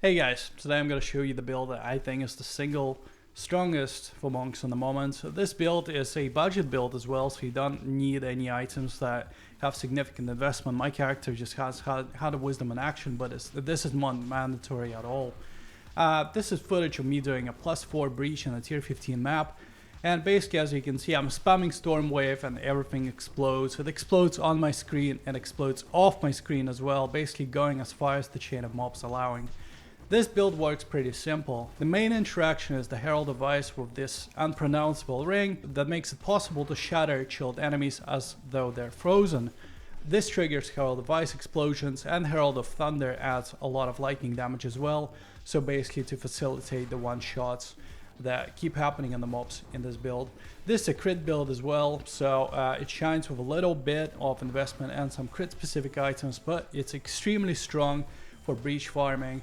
Hey guys, today I'm going to show you the build that I think is the single strongest for monks in the moment. So this build is a budget build as well, so you don't need any items that have significant investment. My character just has had a wisdom in action, but this is not mandatory at all. This is footage of me doing a +4 breach in a tier 15 map. And basically, as you can see, I'm spamming Storm Wave and everything explodes. It explodes on my screen and explodes off my screen as well, basically going as far as the chain of mobs allowing. This build works pretty simple. The main interaction is the Herald device with this unpronounceable ring that makes it possible to shatter chilled enemies as though they're frozen. This triggers Herald device explosions, and Herald of Thunder adds a lot of lightning damage as well, so basically to facilitate the one-shots that keep happening in the mobs in this build. This is a crit build as well, so it shines with a little bit of investment and some crit specific items, but it's extremely strong for breach farming.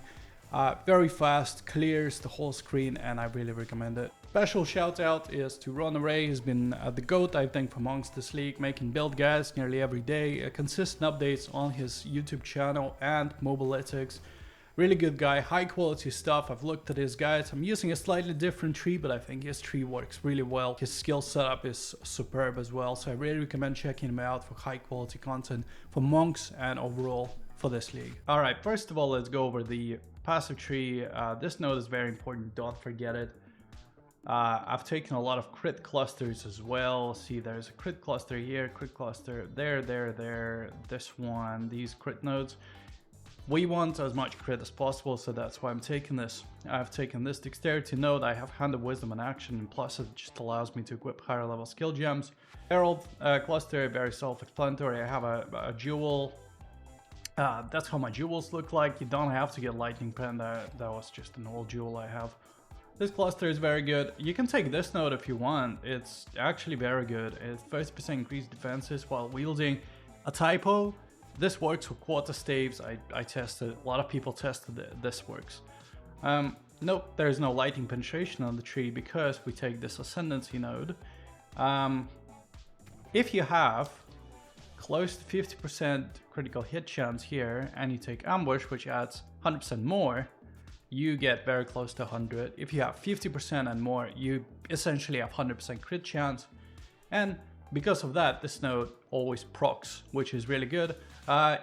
Very fast, clears the whole screen, and I really recommend it. Special shout out is to Ron Ray, who's been the GOAT I think amongst this league, making build guides nearly every day, consistent updates on his YouTube channel and Mobilytics. Really good guy, high quality stuff. I've looked at his guides. I'm using a slightly different tree, but I think his tree works really well. His skill setup is superb as well, so I really recommend checking him out for high quality content for monks and overall for this league. Alright, first of all, let's go over the passive tree. This node is very important, don't forget it. I've taken a lot of crit clusters as well. See, there's a crit cluster here, crit cluster there, this one, these crit nodes. We want as much crit as possible, so that's why I'm taking this. I've taken this dexterity node, I have Hand of Wisdom in action, and plus it just allows me to equip higher level skill gems. Herald cluster, very self-explanatory. I have a jewel. That's how my jewels look like. You don't have to get lightning pen, that was just an old jewel I have. This cluster is very good. You can take this node if you want. It's actually very good. It's 30% increased defenses while wielding a typo. This works with quarter staves. I tested, a lot of people tested it. This works. Nope, there's no lightning penetration on the tree because we take this ascendancy node. If you have close to 50% critical hit chance here, and you take ambush, which adds 100% more, you get very close to 100. If you have 50% and more, you essentially have 100% crit chance. And because of that, this node always procs, which is really good.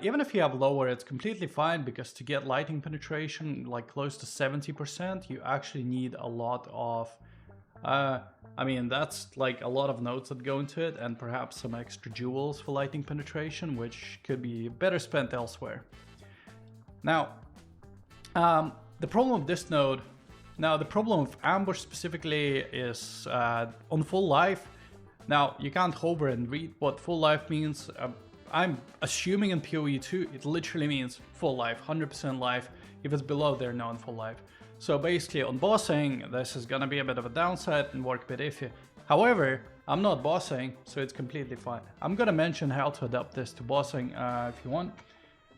Even if you have lower, it's completely fine, because to get lightning penetration, like close to 70%, you actually need a lot of I mean, that's like a lot of nodes that go into it, and perhaps some extra jewels for lightning penetration, which could be better spent elsewhere. Now, the problem with this node, the problem with ambush specifically is on full life. Now, you can't hover and read what full life means. I'm assuming in PoE 2, it literally means full life, 100% life. If it's below, they're not full life. So basically on bossing, this is gonna be a bit of a downside and work a bit iffy. However, I'm not bossing, so it's completely fine. I'm gonna mention how to adapt this to bossing if you want.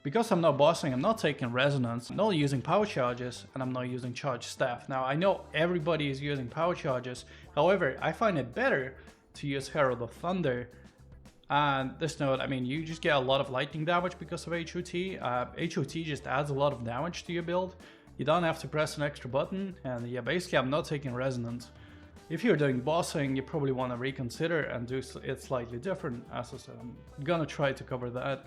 Because I'm not bossing, I'm not taking resonance, I'm not using power charges, and I'm not using charge staff. Now, I know everybody is using power charges. However, I find it better to use Herald of Thunder. And this node, I mean, you just get a lot of lightning damage because of HOT. HOT just adds a lot of damage to your build. You don't have to press an extra button, and yeah, basically I'm not taking resonance. If you're doing bossing, you probably want to reconsider and do it slightly different. As I said, I'm gonna try to cover that.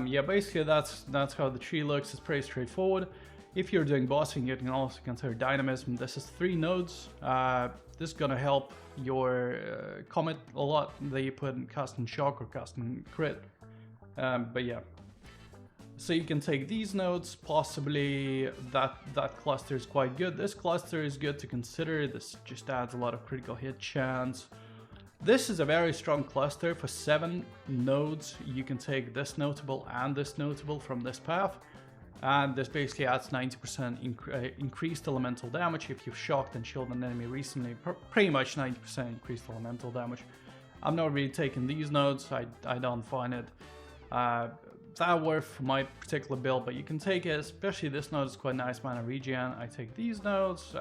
Yeah, basically that's how the tree looks. It's pretty straightforward. If you're doing bossing, you can also consider dynamism. This is 3 nodes. This is gonna help your comet a lot that you put in custom shock or custom crit. But yeah. So you can take these nodes, possibly that cluster is quite good. This cluster is good to consider. This just adds a lot of critical hit chance. This is a very strong cluster for 7 nodes. You can take this notable and this notable from this path. And this basically adds 90% increased elemental damage if you've shocked and chilled an enemy recently. Pretty much 90% increased elemental damage. I'm not really taking these nodes. I don't find it that worth for my particular build, but you can take it, especially this node is quite nice, mana regen. I take these nodes.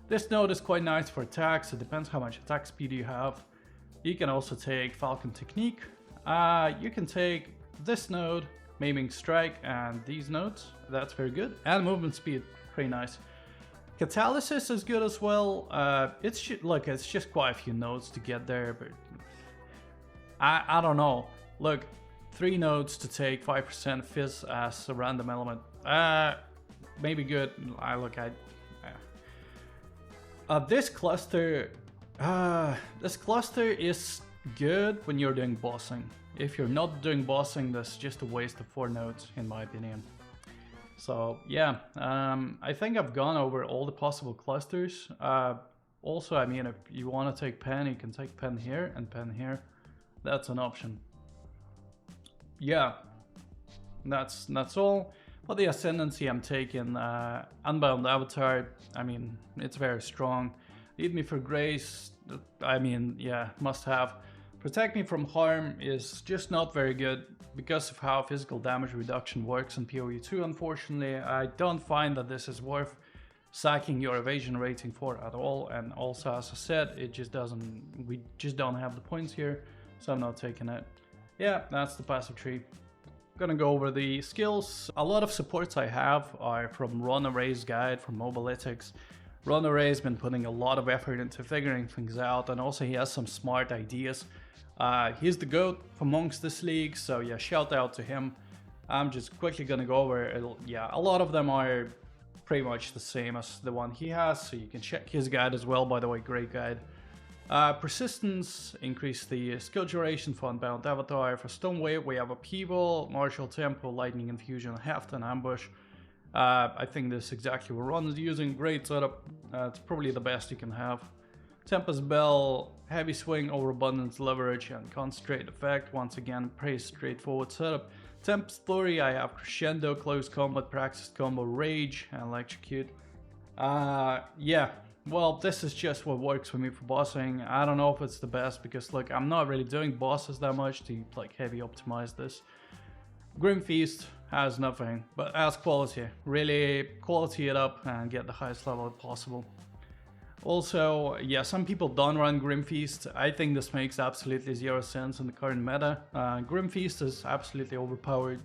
This node is quite nice for attacks. It depends how much attack speed you have. You can also take Falcon Technique. You can take this node Maiming Strike and these notes. That's very good. And movement speed, pretty nice. Catalysis is good as well. It's just quite a few notes to get there, but I don't know. Look, 3 notes to take 5% Fizz as a random element. Maybe good. This cluster is good when you're doing bossing. If you're not doing bossing, that's just a waste of 4 nodes, in my opinion. So yeah, I think I've gone over all the possible clusters. Also, I mean, if you want to take pen, you can take pen here and pen here. That's an option. Yeah, that's all. For the ascendancy, I'm taking Unbound Avatar. I mean, it's very strong. Lead Me for Grace, I mean, yeah, must have. Protect Me from Harm is just not very good because of how physical damage reduction works in PoE2, unfortunately. I don't find that this is worth sacking your evasion rating for at all, and also, as I said, it just doesn't, we just don't have the points here, so I'm not taking it. Yeah, that's the passive tree. Gonna go over the skills. A lot of supports I have are from Ron Array's guide from Mobalytics. Ron Array's been putting a lot of effort into figuring things out, and also he has some smart ideas. He's the GOAT amongst this league, so yeah, shout out to him. I'm just quickly gonna go over it. Yeah, a lot of them are pretty much the same as the one he has, so you can check his guide as well, by the way, great guide. Persistence, increase the skill duration for Unbound Avatar. For Stone Wave, we have Upheaval, Martial Tempo, Lightning Infusion, Heft, and Ambush. I think this is exactly what Ron is using. Great setup. It's probably the best you can have. Tempest Bell, Heavy Swing, Overabundance, Leverage, and Concentrate Effect. Once again, pretty straightforward setup. Tempest Flurry, I have Crescendo, Close Combat, Praxis Combo, Rage, and Electrocute. Yeah, well, this is just what works for me for bossing. I don't know if it's the best because, look, I'm not really doing bosses that much to, like, heavy optimize this. Grim Feast has nothing, but has quality. Really quality it up and get the highest level possible. Also, yeah, some people don't run Grim Feast. I think this makes absolutely 0 sense in the current meta. Grim Feast is absolutely overpowered.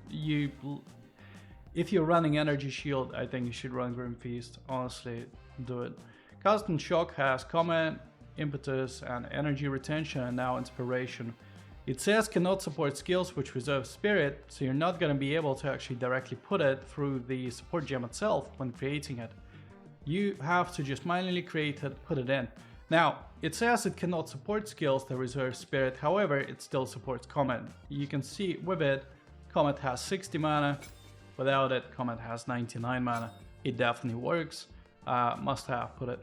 If you're running Energy Shield, I think you should run Grim Feast. Honestly, do it. Constant Shock has Comment, Impetus, and Energy Retention, and now Inspiration. It says cannot support skills which reserve Spirit, so you're not going to be able to actually directly put it through the support gem itself when creating it. You have to just manually create it, put it in. Now, it says it cannot support skills that reserve Spirit, however, it still supports Comment. You can see with it, Comment has 60 mana, without it, Comment has 99 mana. It definitely works, must have, put it.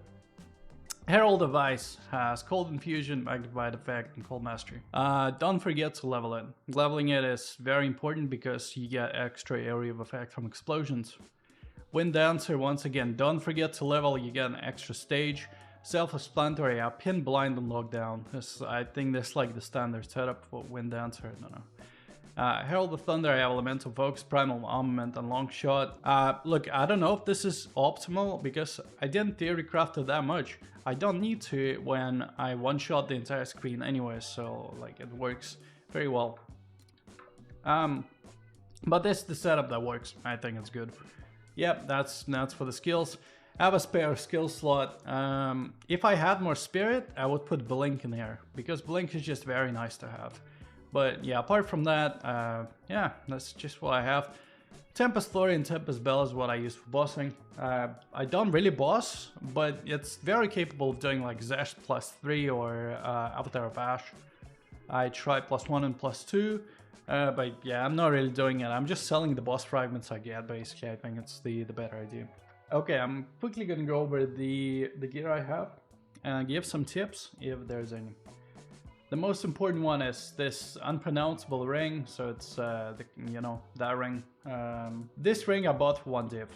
Herald Device has Cold Infusion, Magnified Effect, and Cold Mastery. Don't forget to level it. Leveling it is very important because you get extra area of effect from explosions. Wind Dancer, once again, don't forget to level, you get an extra stage. Self-Explanatory, Pin, Blind, and Lockdown. I think that's like the standard setup for Wind Dancer, I don't know. Herald of Thunder, I have Elemental Focus, Primal Armament, and Long Shot. Look, I don't know if this is optimal because I didn't theory craft it that much. I don't need to when I one-shot the entire screen anyway, so like it works very well. But this is the setup that works. I think it's good. Yep, that's for the skills. I have a spare skill slot. If I had more Spirit, I would put Blink in here because Blink is just very nice to have. But yeah, apart from that, yeah, that's just what I have. Tempest Flurry and Tempest Bell is what I use for bossing. I don't really boss, but it's very capable of doing like Zesh +3 or Avatar of Ash. I tried +1 and +2, but yeah, I'm not really doing it. I'm just selling the boss fragments I get, basically. I think it's the better idea. Okay, I'm quickly gonna go over the gear I have and give some tips if there's any. The most important one is this unpronounceable ring, so it's that ring. This ring I bought for 1 div.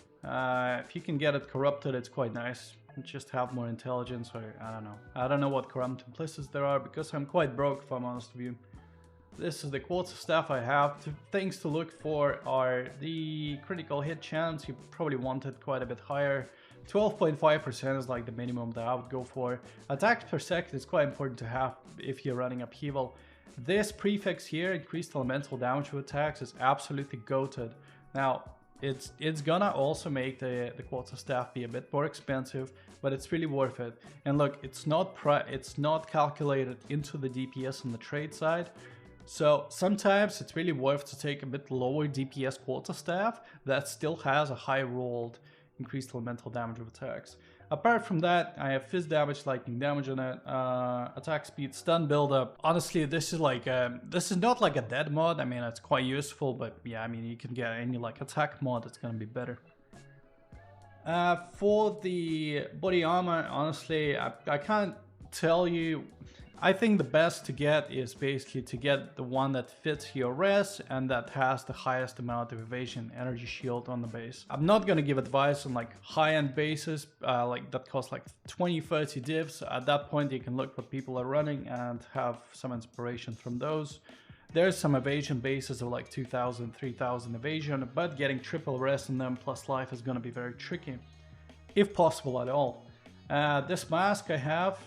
If you can get it corrupted, it's quite nice. Just have more intelligence, or I don't know. I don't know what corrupted places there are because I'm quite broke, if I'm honest with you. This is the quartz of stuff I have. Things to look for are the critical hit chance. You probably want it quite a bit higher. 12.5% is like the minimum that I would go for. Attacks per second is quite important to have if you're running Upheaval. This prefix here, increased elemental damage with attacks, is absolutely goated. Now, it's gonna also make the quarterstaff be a bit more expensive, but it's really worth it. And look, it's not calculated into the DPS on the trade side. So sometimes it's really worth to take a bit lower DPS quarterstaff that still has a high rolled increased elemental damage of attacks. Apart from that, I have fizz damage, lightning damage on it, attack speed, stun buildup. Honestly, this is like this is not like a dead mod. I mean, it's quite useful, but yeah, I mean, you can get any like attack mod that's gonna be better. For the body armor, honestly, I can't tell you. I think the best to get is basically to get the one that fits your res and that has the highest amount of evasion energy shield on the base. I'm not gonna give advice on like high-end bases like that cost like 20-30 divs. At that point you can look what people are running and have some inspiration from those. There's some evasion bases of like 2000, 3000 evasion, but getting triple res in them plus life is gonna be very tricky, if possible at all. This mask I have,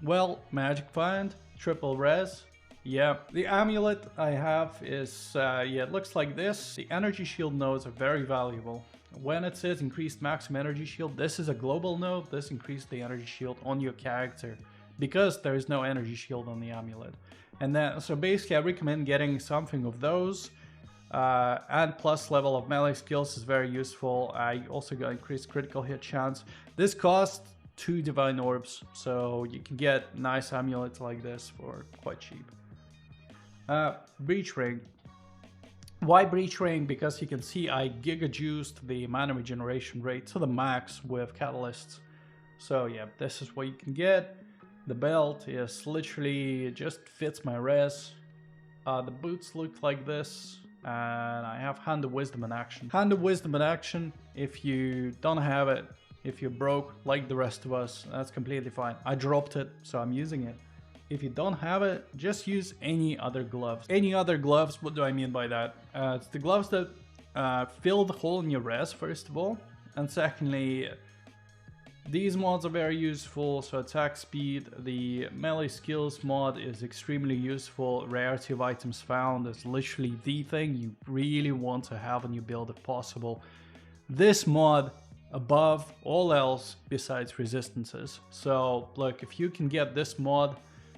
well, magic find, triple res, yeah. The amulet I have is, yeah, it looks like this. The energy shield nodes are very valuable. When it says increased maximum energy shield, this is a global node. This increases the energy shield on your character because there is no energy shield on the amulet. And then, so basically I recommend getting something of those. And plus level of melee skills is very useful. I also got increased critical hit chance. This costs 2 divine orbs, so you can get nice amulets like this for quite cheap. Breach ring. Why breach ring? Because you can see I giga juiced the mana regeneration rate to the max with catalysts. So yeah, this is what you can get. The belt is literally, it just fits my res. The boots look like this. And I have Hand of Wisdom in action. Hand of Wisdom in action, if you don't have it, if you're broke like the rest of us, that's completely fine. I dropped it, so I'm using it. If you don't have it, just use any other gloves. Any other gloves, what do I mean by that? It's the gloves that fill the hole in your res, first of all. And secondly, these mods are very useful, so attack speed, the melee skills mod is extremely useful. Rarity of items found is literally the thing you really want to have in your build if possible. This mod above all else besides resistances. So look, if you can get this mod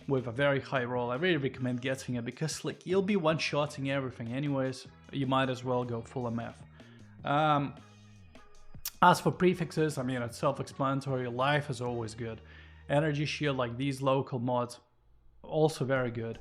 with a very high roll, I really recommend getting it because like you'll be one-shotting everything anyways. You might as well go full MF. As for prefixes, I mean, it's self-explanatory. Life is always good. Energy shield, like these local mods, also very good.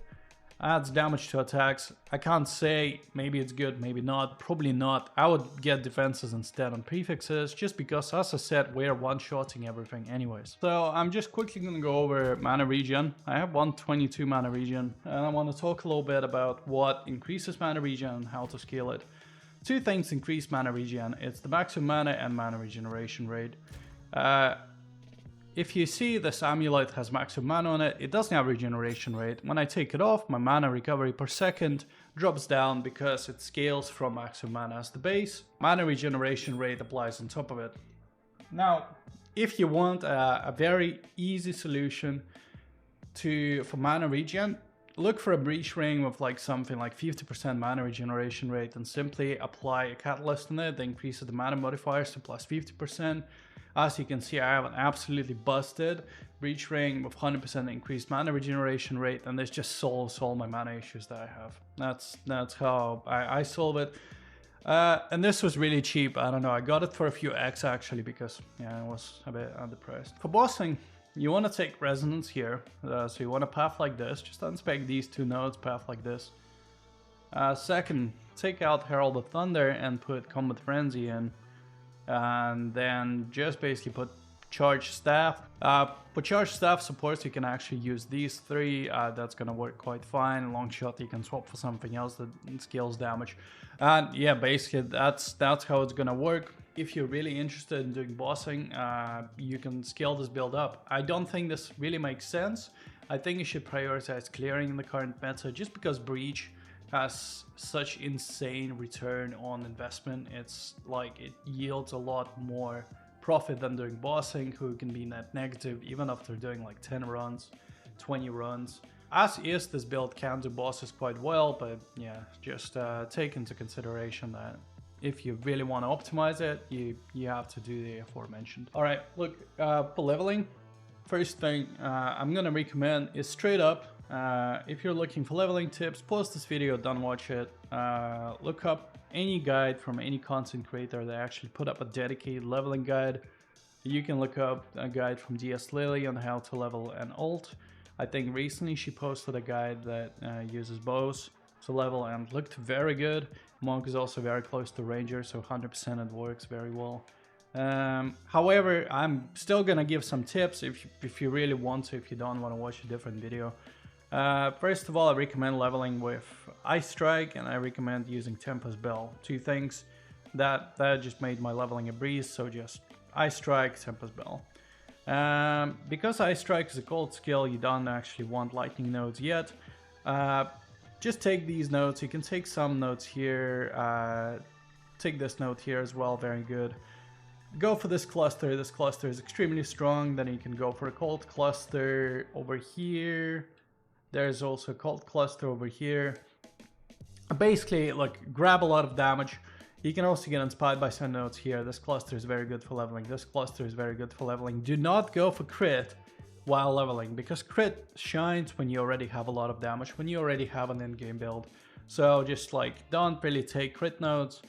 Adds damage to attacks. I can't say maybe it's good, maybe not, probably not. I would get defenses instead on prefixes just because, as I said, we're one-shotting everything anyways. So I'm just quickly going to go over mana regen. I have 122 mana regen and I want to talk a little bit about what increases mana regen and how to scale it. 2 things increase mana regen. It's the maximum mana and mana regeneration rate. If you see this amulet has maximum mana on it, it doesn't have regeneration rate. When I take it off, my mana recovery per second drops down because it scales from maximum mana as the base. Mana regeneration rate applies on top of it. Now, if you want a very easy solution for mana regen, look for a breach ring with like something like 50% mana regeneration rate and simply apply a catalyst on it that increases the mana modifiers to plus 50%. As you can see, I have an absolutely busted breach ring with 100% increased mana regeneration rate, and this just solves all my mana issues that I have. That's how I solve it. And this was really cheap. I don't know, I got it for a few X actually because yeah, I was a bit underpriced. For bossing, you want to take resonance here. So you want a path like this. Just unspec these 2 nodes, path like this. Second, take out Herald of Thunder and put Combat Frenzy in. And then just basically put Charge Staff. For Charge Staff supports, you can actually use these 3. That's going to work quite fine. Long shot, you can swap for something else that scales damage. And yeah, basically that's how it's going to work. If you're really interested in doing bossing, you can scale this build up. I don't think this really makes sense. I think you should prioritize clearing in the current meta just because Breach has such insane return on investment. It's like it yields a lot more profit than doing bossing, who can be net negative even after doing like 10 runs, 20 runs. As is, this build can do bosses quite well, but yeah, just take into consideration that if you really want to optimize it, you have to do the aforementioned. All right, look, for leveling, first thing I'm gonna recommend is straight up, if you're looking for leveling tips, pause this video, don't watch it, look up any guide from any content creator that actually put up a dedicated leveling guide. You can look up a guide from DS Lily on how to level an ult. I think recently she posted a guide that uses bows to level and looked very good. Monk is also very close to Ranger, so 100% it works very well. However, I'm still gonna give some tips if you really want to, if you don't want to watch a different video. First of all, I recommend leveling with Ice Strike, and I recommend using Tempest Bell. Two things that just made my leveling a breeze, so just Ice Strike, Tempest Bell. Because Ice Strike is a cold skill, you don't actually want lightning nodes yet. Just take these notes. You can take some notes here. Take this note here as well, very good. Go for this cluster. This cluster is extremely strong. Then you can go for a cold cluster over here. There's also a cold cluster over here. Basically, look, grab a lot of damage. You can also get inspired by some notes here. This cluster is very good for leveling. This cluster is very good for leveling. Do not go for crit while leveling, because crit shines when you already have a lot of damage, when you already have an in-game build. So just like, don't really take crit nodes.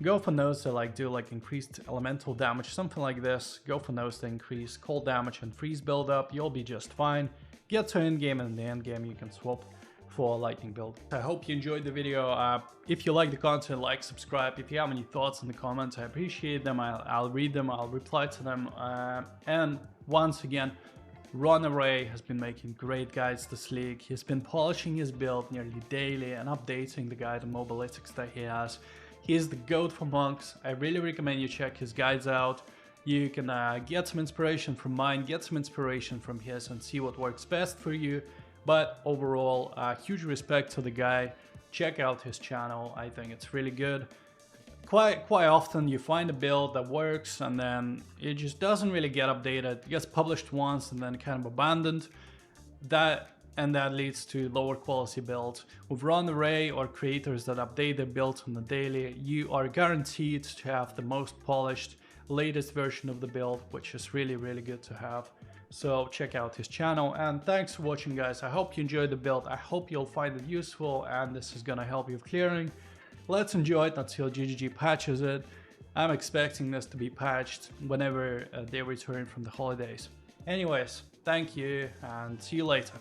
Go for nodes that like do like increased elemental damage, something like this. Go for nodes that increase cold damage and freeze build up. You'll be just fine. Get to in-game, and in the end game you can swap for a lightning build. I hope you enjoyed the video. If you like the content, like, subscribe. If you have any thoughts in the comments, I appreciate them. I'll read them, I'll reply to them. And once again, Ron Array has been making great guides this league. He's been polishing his build nearly daily and updating the guide and mobilytics that he has. He is the GOAT for monks. I really recommend you check his guides out. You can get some inspiration from mine, get some inspiration from his, and see what works best for you. But overall, huge respect to the guy. Check out his channel. I think it's really good. Quite often you find a build that works and then it just doesn't really get updated. It gets published once and then kind of abandoned. That leads to lower quality builds. With Ron Array or creators that update their builds on the daily, you are guaranteed to have the most polished, latest version of the build, which is really, really good to have. So check out his channel, and thanks for watching, guys. I hope you enjoyed the build. I hope you'll find it useful, and this is gonna help you with clearing. Let's enjoy it until GGG patches it. I'm expecting this to be patched whenever they return from the holidays. Anyways, thank you and see you later.